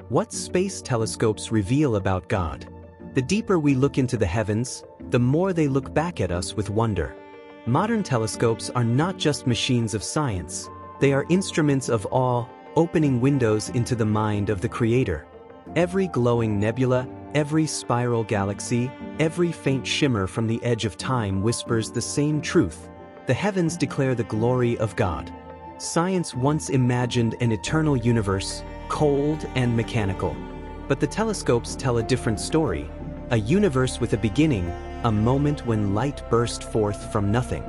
What space telescopes reveal about God? The deeper we look into the heavens, the more they look back at us with wonder. Modern telescopes are not just machines of science, they are instruments of awe, opening windows into the mind of the Creator. Every glowing nebula, every spiral galaxy, every faint shimmer from the edge of time whispers the same truth. The heavens declare the glory of God. Science once imagined an eternal universe, cold and mechanical. But the telescopes tell a different story. A universe with a beginning, a moment when light burst forth from nothing.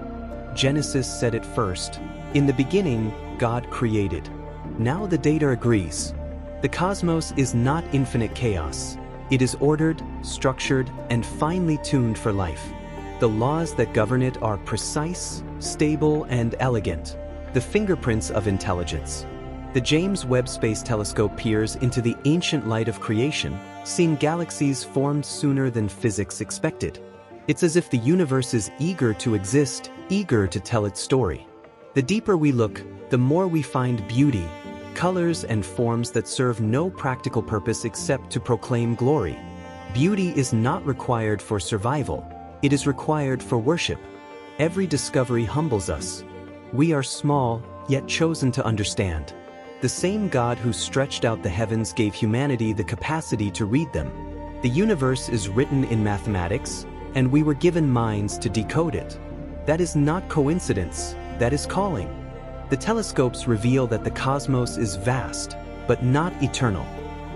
Genesis said it first. In the beginning, God created. Now the data agrees. The cosmos is not infinite chaos. It is ordered, structured, and finely tuned for life. The laws that govern it are precise, stable, and elegant. The fingerprints of intelligence. The James Webb Space Telescope peers into the ancient light of creation, seeing galaxies formed sooner than physics expected. It's as if the universe is eager to exist, eager to tell its story. The deeper we look, the more we find beauty, colors and forms that serve no practical purpose except to proclaim glory. Beauty is not required for survival, it is required for worship. Every discovery humbles us. We are small, yet chosen to understand. The same God who stretched out the heavens gave humanity the capacity to read them. The universe is written in mathematics, and we were given minds to decode it. That is not coincidence, that is calling. The telescopes reveal that the cosmos is vast, but not eternal.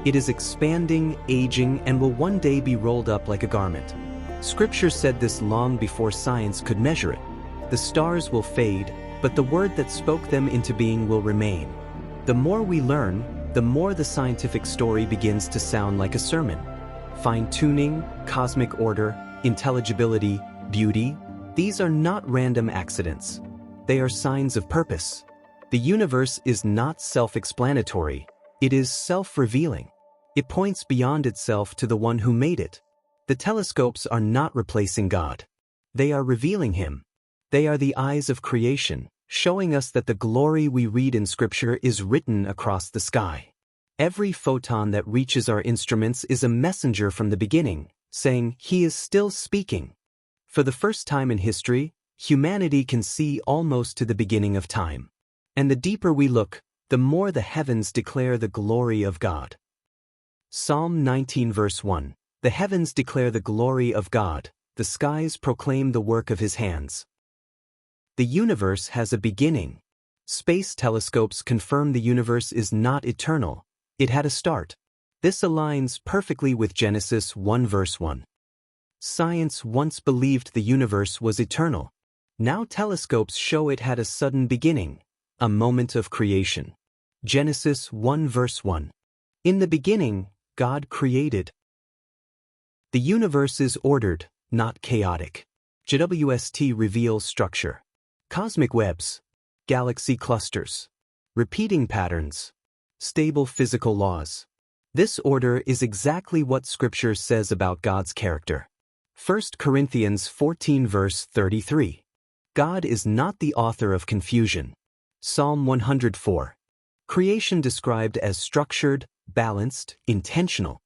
It is expanding, aging, and will one day be rolled up like a garment. Scripture said this long before science could measure it. The stars will fade, but the word that spoke them into being will remain. The more we learn, the more the scientific story begins to sound like a sermon. Fine-tuning, cosmic order, intelligibility, beauty, these are not random accidents. They are signs of purpose. The universe is not self-explanatory, it is self-revealing. It points beyond itself to the one who made it. The telescopes are not replacing God. They are revealing Him. They are the eyes of creation, showing us that the glory we read in Scripture is written across the sky. Every photon that reaches our instruments is a messenger from the beginning, saying, "He is still speaking." For the first time in history, humanity can see almost to the beginning of time. And the deeper we look, the more the heavens declare the glory of God. Psalm 19 verse 1. The heavens declare the glory of God, the skies proclaim the work of His hands. The universe has a beginning. Space telescopes confirm the universe is not eternal, it had a start. This aligns perfectly with Genesis 1 verse 1. Science once believed the universe was eternal. Now telescopes show it had a sudden beginning, a moment of creation. Genesis 1 verse 1. In the beginning, God created. The universe is ordered, not chaotic. JWST reveals structure. Cosmic webs, galaxy clusters, repeating patterns, stable physical laws. This order is exactly what Scripture says about God's character. 1 Corinthians 14 verse 33. God is not the author of confusion. Psalm 104. Creation described as structured, balanced, intentional.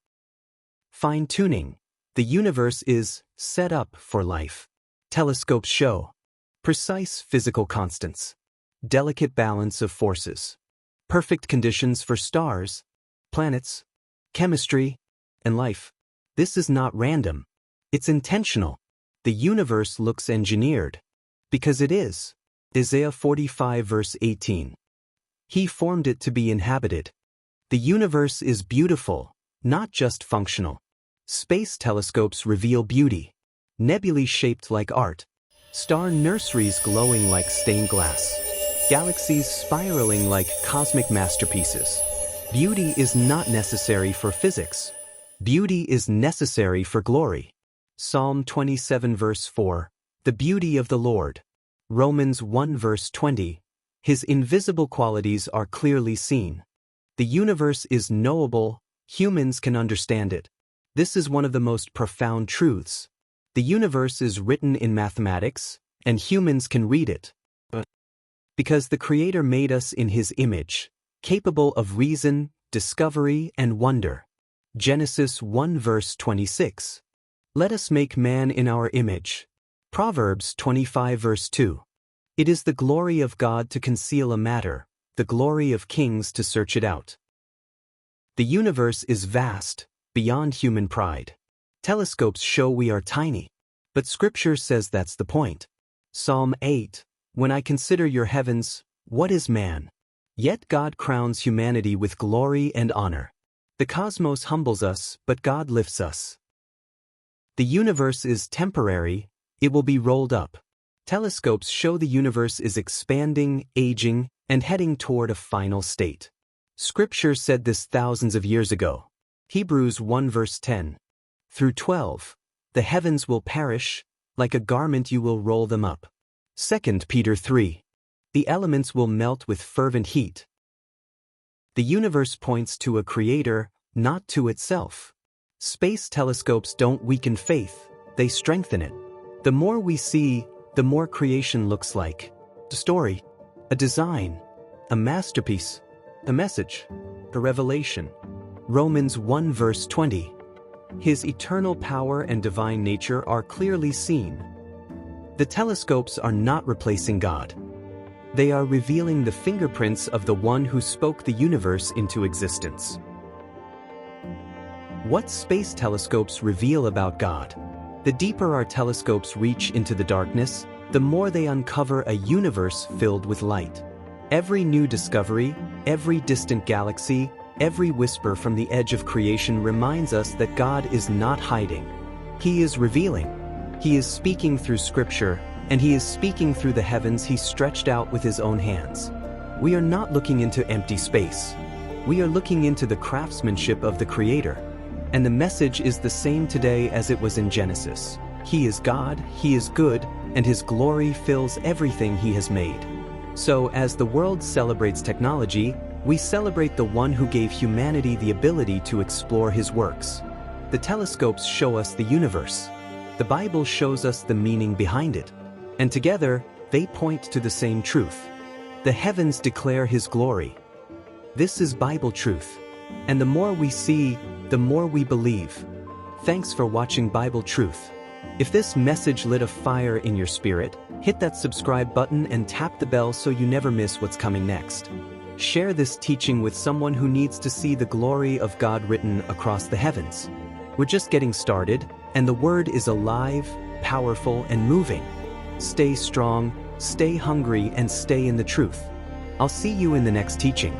Fine-tuning. The universe is set up for life. Telescopes show precise physical constants, delicate balance of forces, perfect conditions for stars, planets, chemistry, and life. This is not random. It's intentional. The universe looks engineered. Because it is. Isaiah 45 verse 18. He formed it to be inhabited. The universe is beautiful, not just functional. Space telescopes reveal beauty. Nebulae shaped like art. Star nurseries glowing like stained glass. Galaxies spiraling like cosmic masterpieces. Beauty is not necessary for physics. Beauty is necessary for glory. Psalm 27 verse 4. The beauty of the Lord. Romans 1 verse 20. His invisible qualities are clearly seen. The universe is knowable, humans can understand it. This is one of the most profound truths. The universe is written in mathematics, and humans can read it. But because the Creator made us in His image, capable of reason, discovery and wonder. Genesis 1 verse 26. Let us make man in our image. Proverbs 25 verse 2. It is the glory of God to conceal a matter, the glory of kings to search it out. The universe is vast, beyond human pride. Telescopes show we are tiny. But Scripture says that's the point. Psalm 8, when I consider your heavens, what is man? Yet God crowns humanity with glory and honor. The cosmos humbles us, but God lifts us. The universe is temporary, it will be rolled up. Telescopes show the universe is expanding, aging, and heading toward a final state. Scripture said this thousands of years ago. Hebrews 1 verse 10 through 12. The heavens will perish, like a garment you will roll them up. 2 Peter 3. The elements will melt with fervent heat. The universe points to a creator, not to itself. Space telescopes don't weaken faith, they strengthen it. The more we see, the more creation looks like a story, a design, a masterpiece, a message, a revelation. Romans 1 verse 20. His eternal power and divine nature are clearly seen. The telescopes are not replacing God. They are revealing the fingerprints of the one who spoke the universe into existence. What space telescopes reveal about God? The deeper our telescopes reach into the darkness, the more they uncover a universe filled with light. Every new discovery, every distant galaxy, every whisper from the edge of creation reminds us that God is not hiding. He is revealing. He is speaking through Scripture, and He is speaking through the heavens He stretched out with His own hands. We are not looking into empty space. We are looking into the craftsmanship of the Creator. And the message is the same today as it was in Genesis. He is God, He is good, and His glory fills everything He has made. So, as the world celebrates technology, we celebrate the one who gave humanity the ability to explore His works. The telescopes show us the universe. The Bible shows us the meaning behind it. And together, they point to the same truth. The heavens declare His glory. This is Bible truth. And the more we see, the more we believe. Thanks for watching Bible Truth. If this message lit a fire in your spirit, hit that subscribe button and tap the bell so you never miss what's coming next. Share this teaching with someone who needs to see the glory of God written across the heavens. We're just getting started, and the Word is alive, powerful, and moving. Stay strong, stay hungry, and stay in the truth. I'll see you in the next teaching.